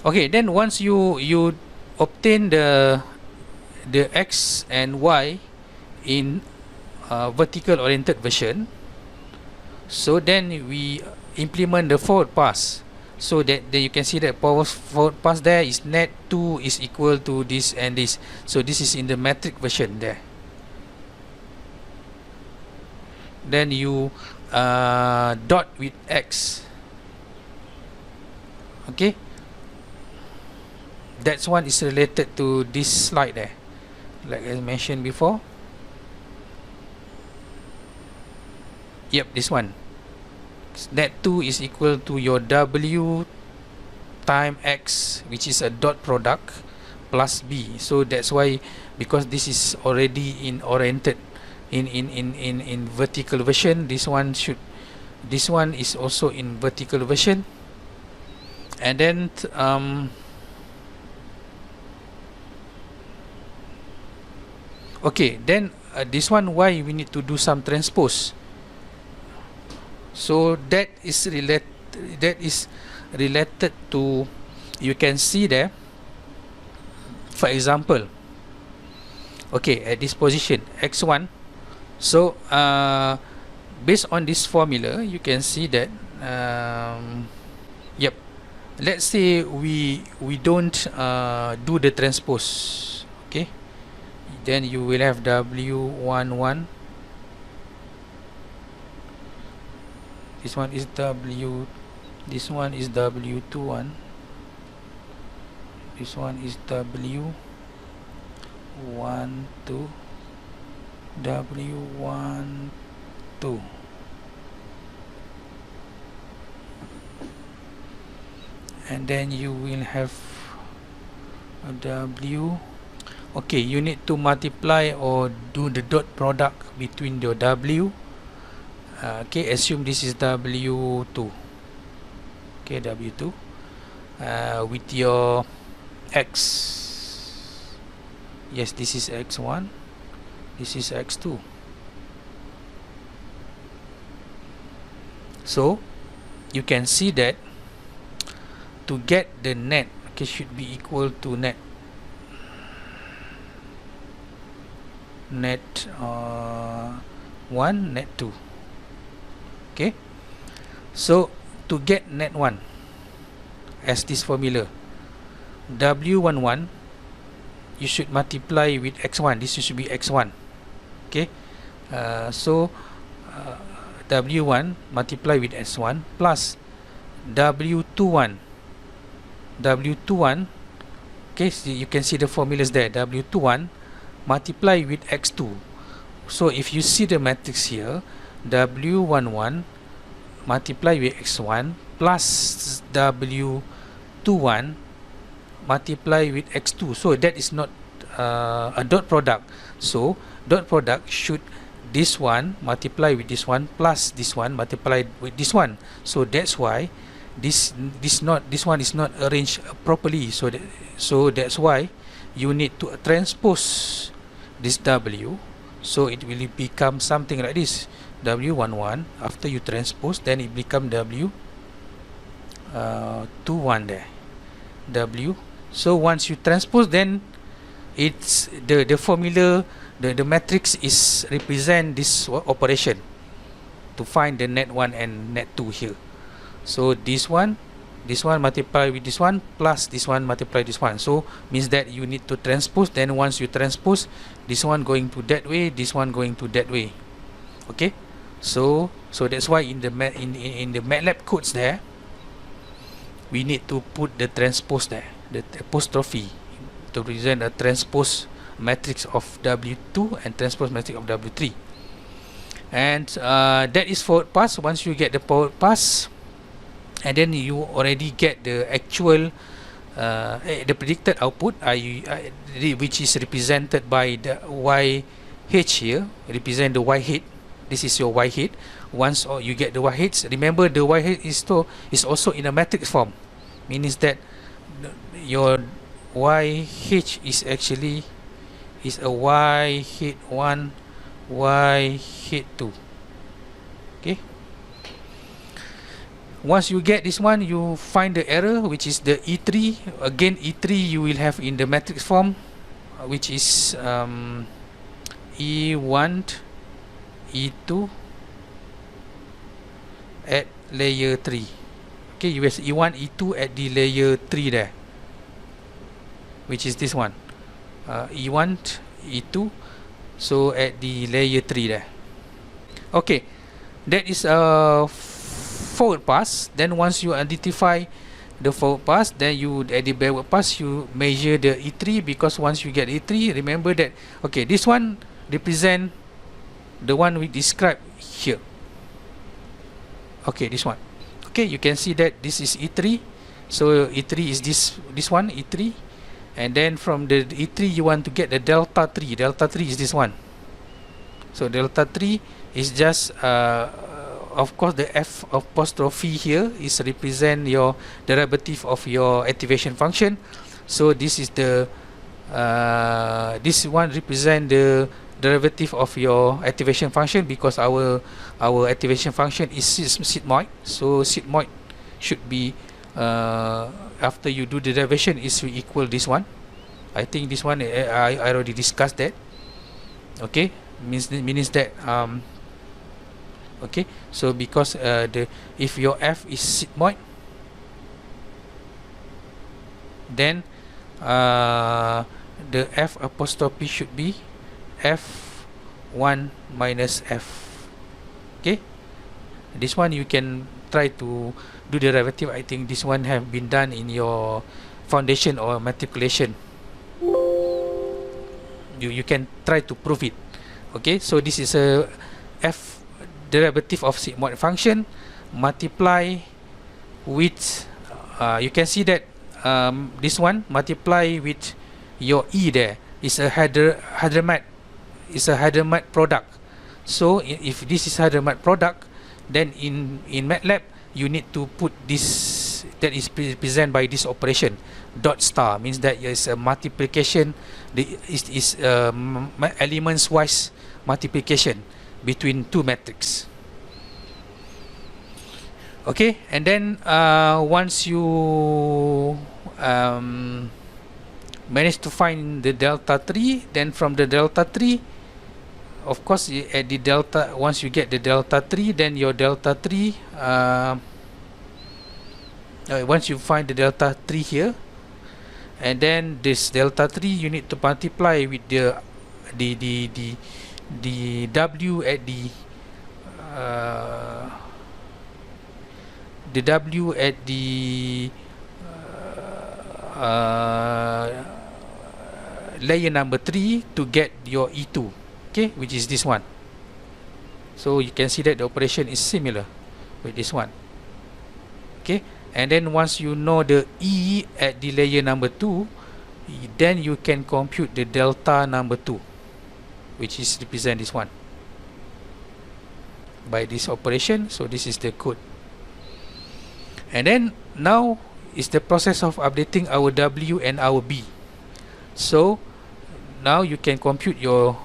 Okay, then once you obtain the x and y in vertical oriented version, so then we implement the forward pass, so that then you can see that forward pass there is net 2 is equal to this and this. So this is in the metric version there. Then you dot with x. Okay, that's one is related to this slide there, like I mentioned before. Yep, this one, net 2 is equal to your w time x, which is a dot product, plus b. So that's why, because this is already in oriented in vertical version, this one is also in vertical version. And then okay, then this one, why we need to do some transpose. So that is related to, you can see there, for example, okay, at this position x1. So based on this formula, you can see that yep, let's say we don't do the transpose. Okay, then you will have w11, this one is w, this one is w21, this one is w12, w12, and then you will have a w. Okay, you need to multiply or do the dot product between your w. Okay, assume this is w2. Okay, w2 with your x. Yes, this is x1, this is x2. So you can see that to get the net, okay, should be equal to net 1, net 2. Okay, so to get net 1 as this formula, w11 you should multiply with x1, this should be x1. Okay, so w1 multiply with s1 plus w21. Okay, so you can see the formulas there, w21 multiply with x2. So if you see the matrix here, w11 multiply with x1 plus w21 multiply with x2. So that is not a dot product. So dot product should this one multiply with this one plus this one multiplied with this one. So that's why this one is not arranged properly. So that's why you need to transpose this w, so it will become something like this, w11. After you transpose, then it become w21 there, w. So once you transpose, then it's the formula, the matrix is represent this operation to find the net 1 and net 2 here. So this one multiply with this one plus this one multiply this one, so means that you need to transpose. Then once you transpose, this one going to that way, this one going to that way. Okay, so that's why in the Matlab codes there, we need to put the transpose there, the apostrophe, to represent a transpose matrix of w2 and transpose matrix of w3. And that is forward pass. Once you get the forward pass, and then you already get the actual the predicted output, which is represented by the YH here, represent the Y head. This is your Y head. Once you get the Y heads, remember the Y head is also in a matrix form, means that your YH is actually is a Y head 1, Y head 2. Okay. once you get this one, you find the error, which is the E3. Again, E3 you will have in the matrix form, which is E1, E2 at layer 3. Okay, you have E1, E2 at the layer 3 there, which is this one, E1, E2, so at the layer 3 there. Okay, that is a forward pass. Then once you identify the forward pass, then you at the backward pass you measure the E3, because once you get E3, remember that okay, this one represent the one we described here. Okay, this one. Okay, you can see that this is E3. So E3 is this one, E3, and then from the E3 you want to get the delta 3. Delta 3 is this one. So delta 3 is just of course the F apostrophe here is represent your derivative of your activation function. So this is the this one represent the derivative of your activation function, because our activation function is sigmoid. So sigmoid should be after you do the derivation is equal this one. I think this one I already discussed that. Okay, means that okay, so because if your F is sigmoid, then the F apostrophe should be F1 minus F. Okay, this one you can try to do the derivative. I think this one have been done in your foundation or matriculation. You can try to prove it. Okay, so this is a F derivative of sigmoid function multiply with you can see that this one multiply with your E there is a Hadamard, is a Hadamard product. So if this is Hadamard product, then in Matlab you need to put this, that is represented by this operation dot star, means that is a multiplication, is elements wise multiplication between two matrices. Okay, and then once you manage to find the delta 3, then from the delta 3, of course at the delta, once you get the delta 3, then your delta 3 once you find the delta 3 here, and then this delta 3 you need to multiply with the W at the W at the layer number 3 to get your E2, okay, which is this one. So you can see that the operation is similar with this one. Okay, and then once you know the E at the layer number 2, then you can compute the delta number 2, which is represent this one by this operation. So this is the code. And then now is the process of updating our W and our B. So now you can compute your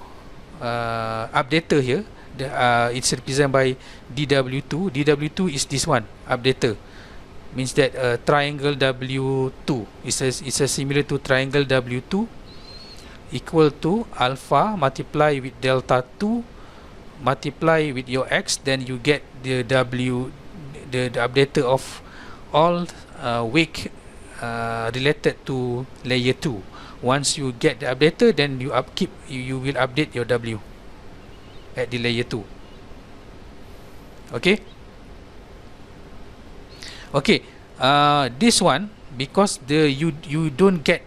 updater here. It's represented by DW2. DW2 is this one, updater. Means that triangle W2 is a similar to triangle W2, equal to alpha multiply with delta 2 multiply with your X, then you get the W, the updater of all wake related to layer 2. Once you get the updater, then you you will update your W at the layer 2. Okay. Okay. This one, because you don't get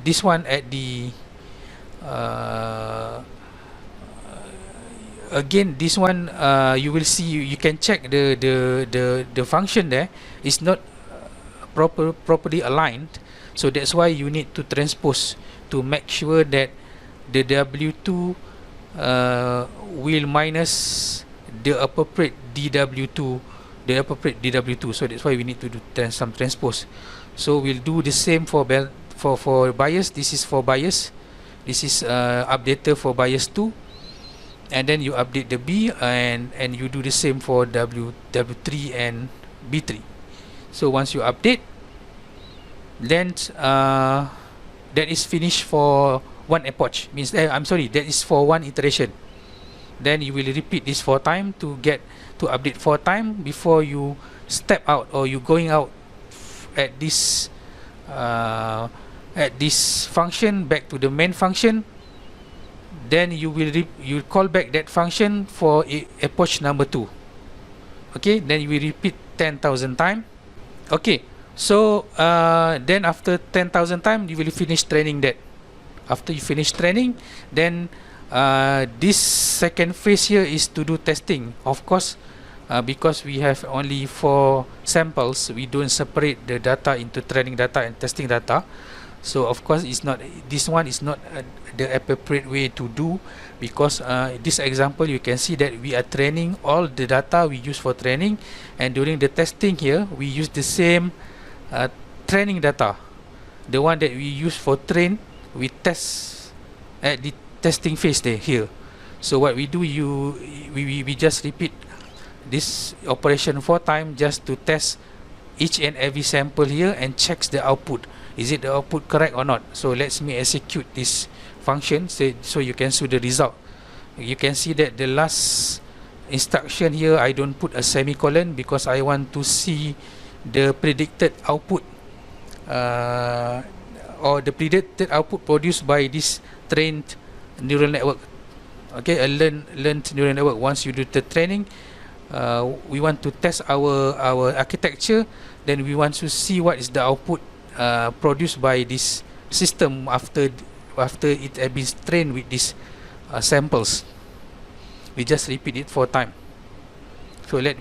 this one at the again this one you will see, you can check the function there is not properly aligned. So that's why you need to transpose to make sure that the W2 will minus the appropriate DW2, so that's why we need to do some transpose. So we'll do the same for bias. This is for bias, this is updater for bias 2, and then you update the B, and you do the same for W3 and B3. So once you update, then that is finished for one epoch, means I'm sorry, that is for one iteration. Then you will repeat this 4 times to update 4 times before you step out, or you going out at this function back to the main function. Then you will call back that function for epoch number 2. Okay, then you will repeat 10,000 times. Okay, so then after 10,000 times you will finish training that. After you finish training, then this second phase here is to do testing. Of course, because we have only 4 samples, we don't separate the data into training data and testing data. So of course, this one is not the appropriate way to do, because this example you can see that we are training all the data we use for training, and during the testing here we use the same training data, the one that we use for train, we test at the testing phase there here. So what we do, we just repeat this operation 4 times just to test each and every sample here and checks the output. Is it the output correct or not? So let me execute this function so you can see the result. You can see that the last instruction here, I don't put a semicolon because I want to see the predicted output or the predicted output produced by this trained neural network. Okay, a learned neural network. Once you do the training, we want to test our architecture, then we want to see what is the output produced by this system after it has been trained with these samples. We just repeat it 4 times. So let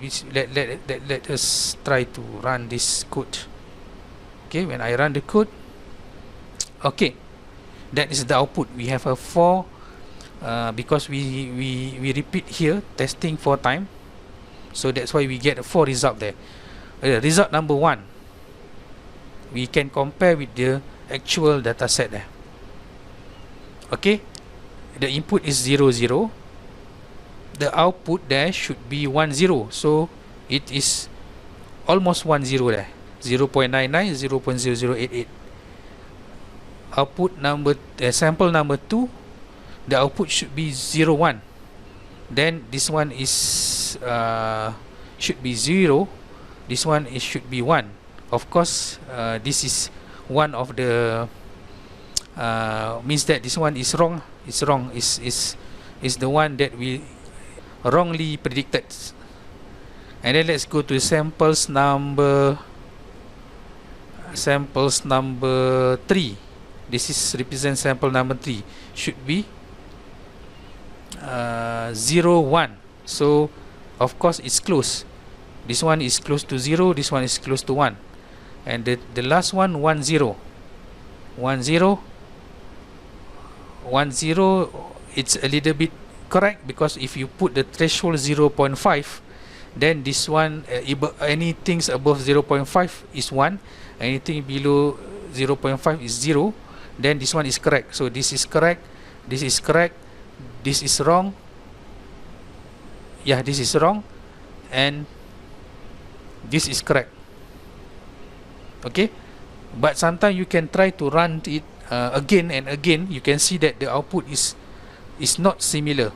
us try to run this code. Okay, when I run the code, okay, that is the output. We have a 4 because we repeat here testing 4 times, so that's why we get a 4 result there. Result number 1, we can compare with the actual data set there. Okay, the input is 0 0, the output there should be 1 0, so it is almost 1 0 there, 0.99, 0.0088. Output number sample number 2, the output should be 0 1, then this one is should be 0, this one is should be 1. Of course, this is one of the means that this one is wrong. It's wrong. Is the one that we wrongly predicted. And then let's go to samples number 3. This is represent sample number 3. Should be 0 1. So of course it's close. This one is close to 0. This one is close to 1. And the last one 1 0. 1 0. 1 0. It's a little bit correct, because if you put the threshold 0.5, then this one anything above 0.5 is 1, anything below 0.5 is 0, then this one is correct. So this is correct, this is correct, this is wrong, yeah, this is wrong, and this is correct. Okay, but sometimes you can try to run it again and again. You can see that the output is not similar.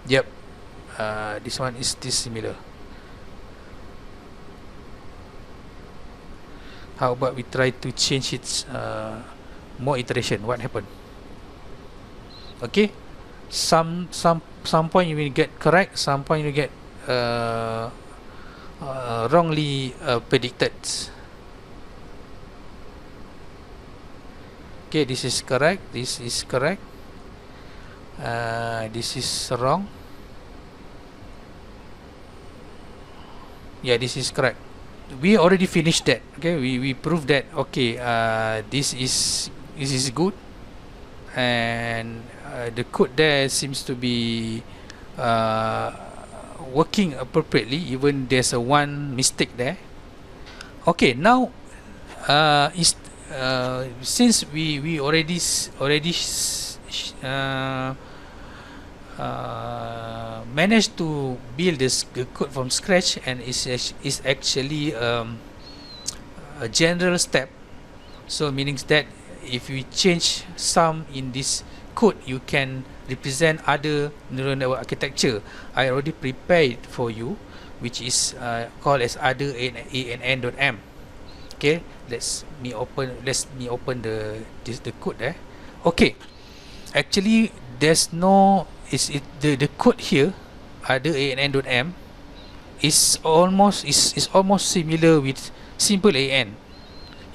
Yep, this one is dissimilar. How about we try to change its more iteration? What happened? Okay, some point you will get correct, some point you get wrongly predicted. Okay, this is correct, this is correct, this is wrong, yeah, this is correct. We already finished that. Okay, we proved that. Okay, this is good, and the code there seems to be working appropriately, even there's a one mistake there. Okay, now since we already managed to build this code from scratch, and is actually a general step. So meaning that if you change some in this code, you can represent other neural network architecture. I already prepared for you, which is called as other ANN.m. Okay, let me open the code there. Okay, actually there's no the code here, other ANN.m, is almost similar with simple AN.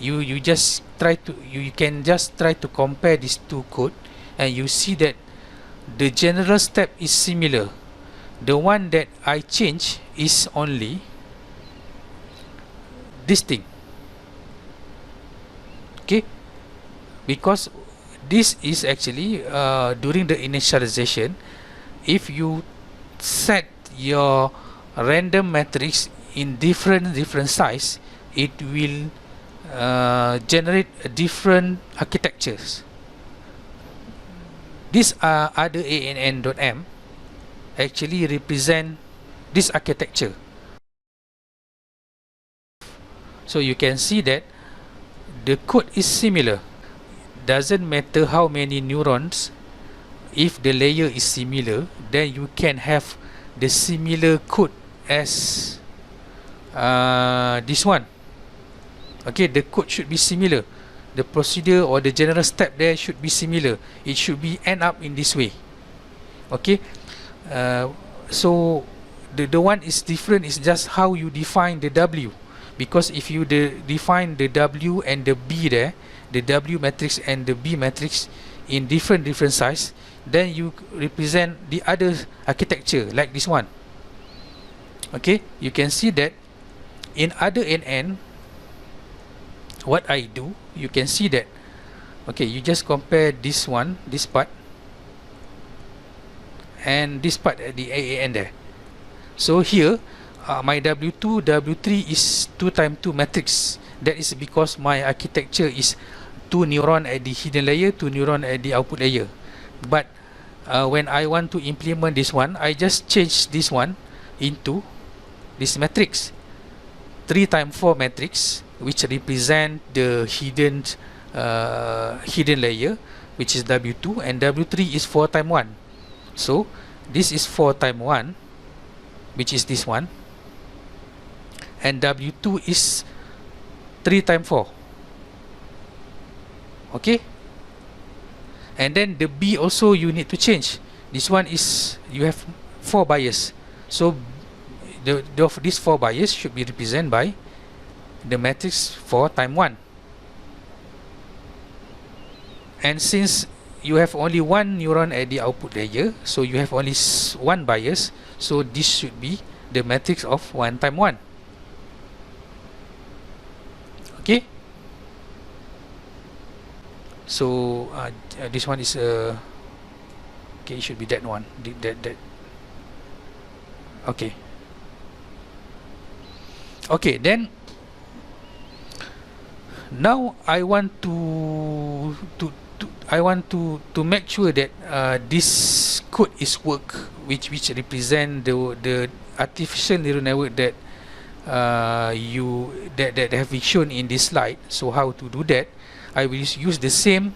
You just try to you can just try to compare these two code, and you see that the general step is similar. The one that I change is only this thing. Okay, because this is actually during the initialization, if you set your random matrix in different size, it will generate different architectures. These are other ANN.m actually represent this architecture. So you can see that the code is similar. Doesn't matter how many neurons, if the layer is similar, then you can have the similar code as this one. Okay, the code should be similar. The procedure or the general step there should be similar. It should be end up in this way. Okay, so the one is different is just how you define the W. Because if you define the W and the B there, the W matrix and the B matrix in different size, then you represent the other architecture like this one. Okay, you can see that in other NN, what I do, you can see that, okay, you just compare this one, this part, and this part at the AAN there. So here my W2, W3 is 2 times 2 matrix. That is because my architecture is 2 neuron at the hidden layer, 2 neuron at the output layer. But when I want to implement this one, I just change this one into this matrix, 3 times 4 matrix, which represent the hidden layer, which is W2, and W3 is 4 times 1. So this is 4 times 1, which is this one, and W2 is 3 times 4. Okay, and then the B also you need to change. This one is, you have 4 bias, so these 4 bias should be represented by the matrix 4 times 1. And since you have only 1 neuron at the output layer, so you have only 1 bias, so this should be the matrix of 1 times 1. Okay, so this one is okay, it should be that one, that okay. Okay, then now I want to make sure that this code is work, which represent the artificial neural network that that have been shown in this slide. So how to do that? I will use the same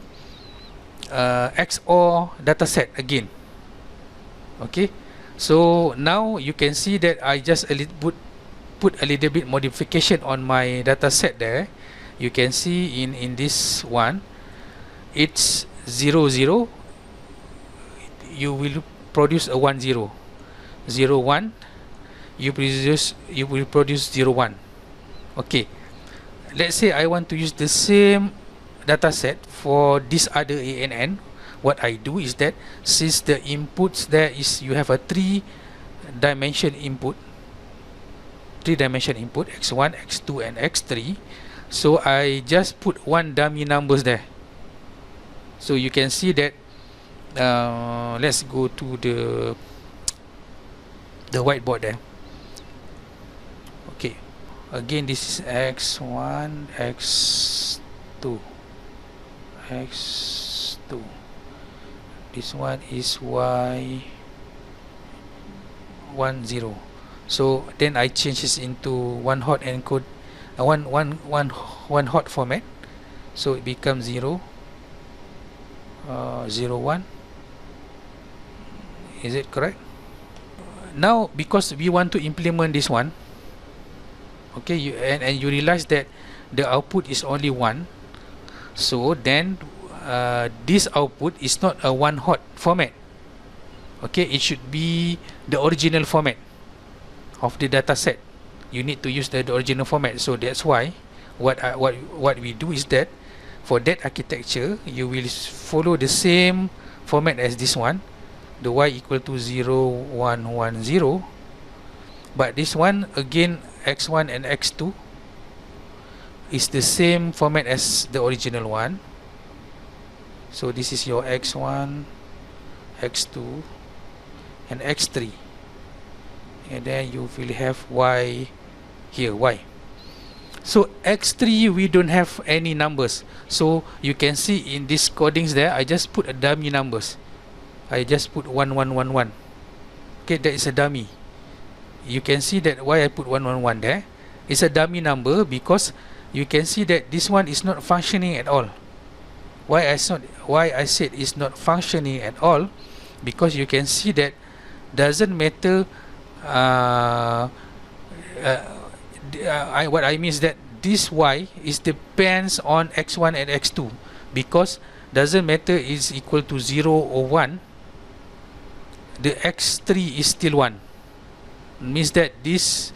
XOR dataset again. Okay, so now you can see that I just put a little bit modification on my dataset there. You can see in this one, it's 0 0. You will produce a 1 0, 0 1. You will produce 0 1. Okay, let's say I want to use the same dataset for this other ANN. What I do is that, since the inputs there is, you have a 3-dimension input, x1, x2 and x3, so I just put 1 dummy numbers there. So you can see that let's go to the whiteboard there. Okay, again this is x1, x2, x2. This one is y, 0. So then I change this into one hot encode, one hot format. So it becomes 0, 0, 1. Is it correct? Now because we want to implement this one, okay, and you realize that the output is only 1, so then this output is not a one hot format. Okay, it should be the original format of the data set. You need to use the original format. So that's why what we do is that for that architecture, you will follow the same format as this one, the y equal to 0, 1, 1, 0. But this one again, x1 and x2 is the same format as the original one. So this is your x1, x2 and x3, and then you will have y here, y. So x3 we don't have any numbers, so you can see in these codings there, I just put a dummy numbers. I just put 1, 1, 1, 1. Okay, that is a dummy. You can see that why I put 1, 1, 1 there. It's a dummy number because you can see that this one is not functioning at all. Why I said it's not functioning at all, because you can see that doesn't matter. What I mean is that this y is depends on x1 and x2, because doesn't matter is equal to 0 or 1, the x3 is still 1. Means that this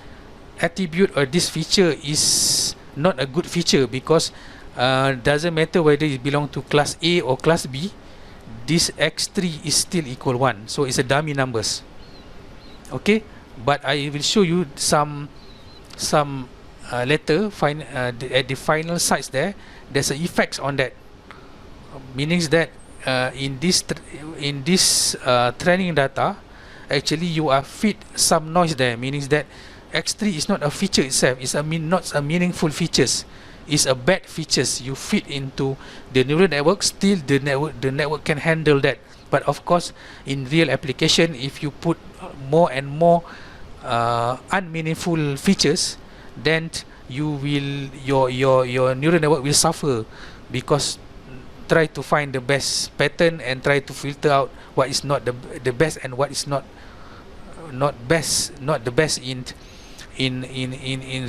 attribute or this feature is not a good feature, because doesn't matter whether it belong to class A or class B, this x3 is still equal 1. So it's a dummy numbers. Okay, but I will show you some later at the final sites there. There's an effects on that, meaning that in this training data, actually you are feed some noise there, meaning that x3 is not a feature itself. It's not a meaningful features. It's a bad features you feed into the neural network. Still the network can handle that. But of course, in real application, if you put more and more unmeaningful features, then your neural network will suffer, because try to find the best pattern and try to filter out what is not the best and what is not the best in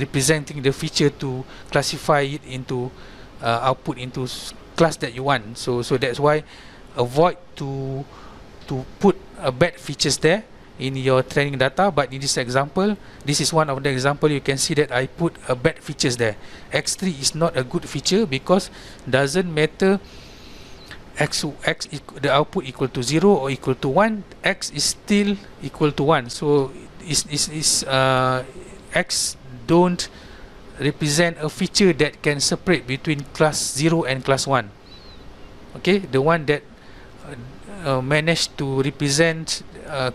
representing the feature to classify it into output into class that you want. So that's why avoid to put bad features there in your training data. But in this example, this is one of the example, you can see that I put a bad features there. x3 is not a good feature, because doesn't matter the output equal to 0 or equal to 1, x is still equal to 1. So x don't represent a feature that can separate between class 0 and class 1. Okay, the one that managed to represent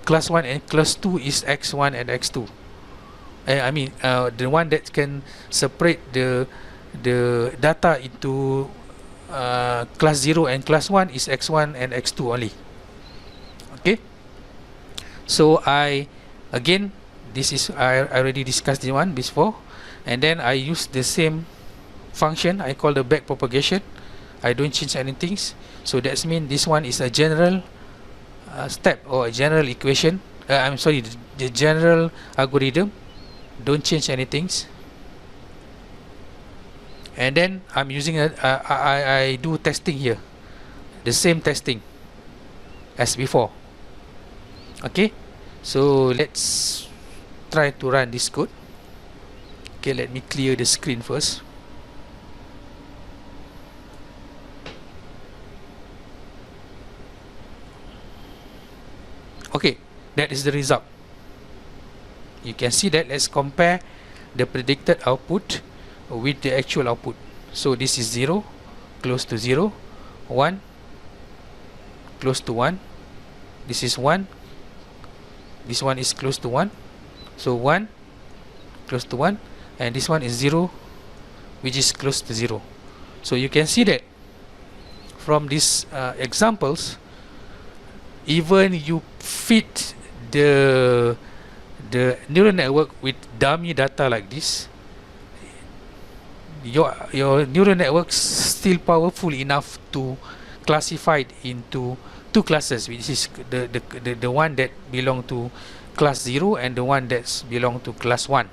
class 1 and class 2 is x1 and x2. I mean the one that can separate the data into class 0 and class 1 is x1 and x2 only. Okay, so again, this is I already discussed this one before, and then I use the same function I call the back propagation. I don't change anything, so that means this one is a general step or a general equation. I'm sorry, the general algorithm. Don't change anything. And then I'm using I do testing here, the same testing as before. Okay, so let's try to run this code. Okay, let me clear the screen first. Okay, that is the result. You can see that. Let's compare the predicted output with the actual output. So this is 0, close to 0, 1, close to 1, this is 1, this one is close to 1, so 1, close to 1, and this one is 0, which is close to 0. So you can see that from these examples, even you fit the the neural network with dummy data like this, your neural network still powerful enough to classify it into two classes, which is the one that belong to class 0 and the one that's belong to class 1.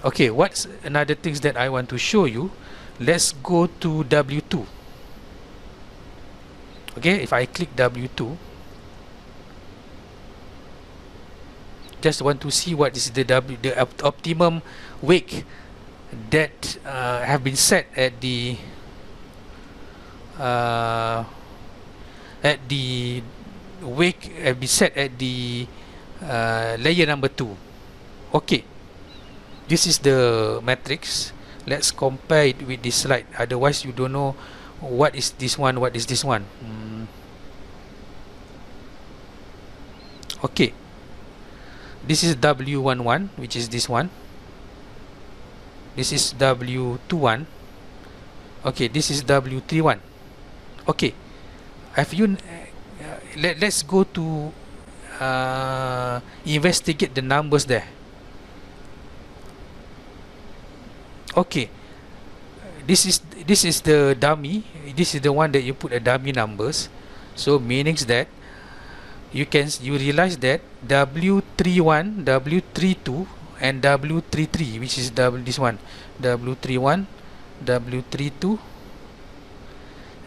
Okay, what's another things that I want to show you? Let's go to W2. Okay, if I click W2, just want to see what is the optimum wake that have been set at the wake have been set at the layer number 2. Okay, this is the matrix. Let's compare it with this slide, otherwise you don't know what is this one, what is this one. Okay, this is W11, which is this one. This is W21. Okay, this is W31. Okay, have you let's go to investigate the numbers there. Okay, this is the dummy. This is the one that you put a dummy numbers. So meanings that you realize that W31, W32 and W33, which is this one, W31, W32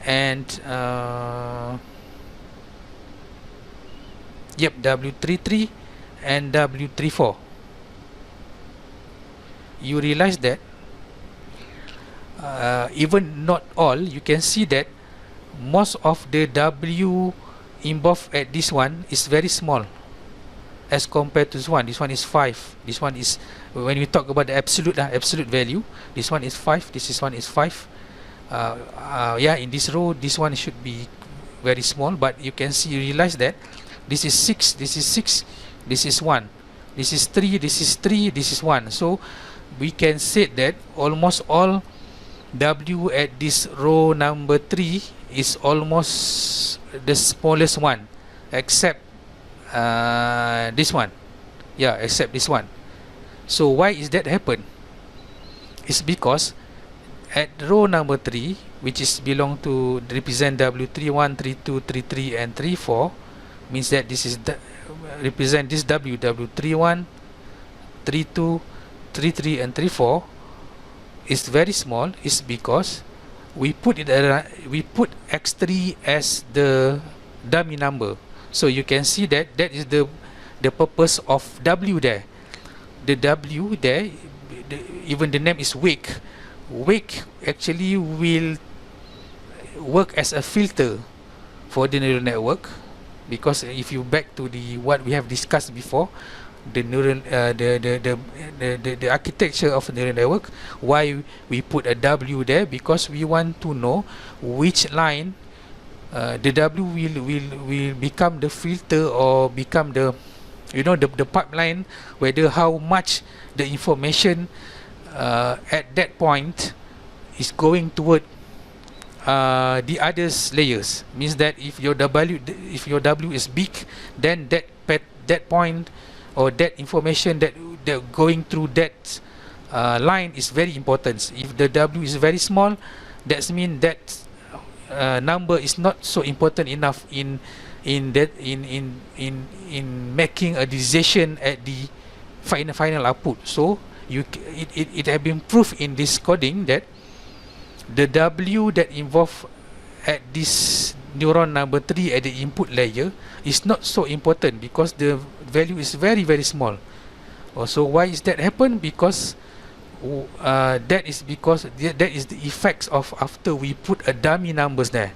and yep, W33 and W34. You realize that even not all, you can see that most of the W involved at this one is very small as compared to this one. This one is 5. This one is, when we talk about the absolute value, this one is 5, this one is 5. Yeah, in this row this one should be very small, but you can see, you realize that this is 6, this is 6, this is 1, this is 3, this is 3, this is 1. So we can say that almost all W at this row number 3 is almost the smallest one, except this one. Yeah, except this one. So why is that happen? It's because at row number 3, which is belong to represent W31, 32, 33 and 34, means that this is the represent this W31, 32, 33 and 34 is very small. Is because we put x3 as the dummy number. So you can see that that is the purpose of W there. The W there, even the name is wake. Wake actually will work as a filter for the neural network, because if you back to the what we have discussed before, the neural the architecture of the neural network, why we put a W there, because we want to know which line the W will become the filter, or become the, you know, the pipeline, whether how much the information at that point is going toward the others layers. Means that if your W is big, then that point or that information that going through that line is very important. If the W is very small, that means that number is not so important enough in making a decision at the final output. So it has been proved in this coding that the W that involved at this neuron number 3 at the input layer is not so important, because the value is very small. So why is that happen? Because that is the effects of after we put a dummy numbers there.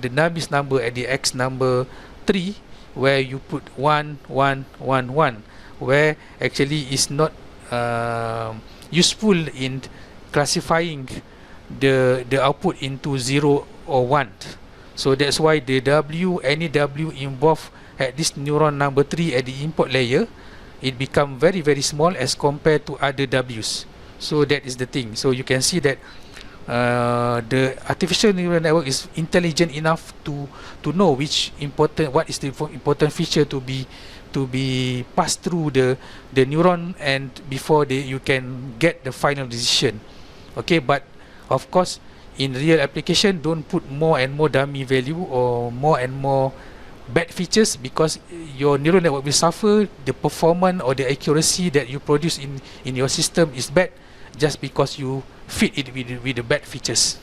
The dummy number at the X number 3, where you put 1 1 1 1, where actually is not useful in classifying the output into 0 or 1. So that's why the any W involved at this neuron number 3 at the input layer, it become very small as compared to other W's. So that is the thing. So you can see that the artificial neural network is intelligent enough to know what is the important feature to be to be passed through the neuron, and before you can get the final decision. Okay, but of course in real application, don't put more and more dummy value or more and more bad features, because your neural network will suffer. The performance or the accuracy that you produce in your system is bad just because you feed it with the bad features.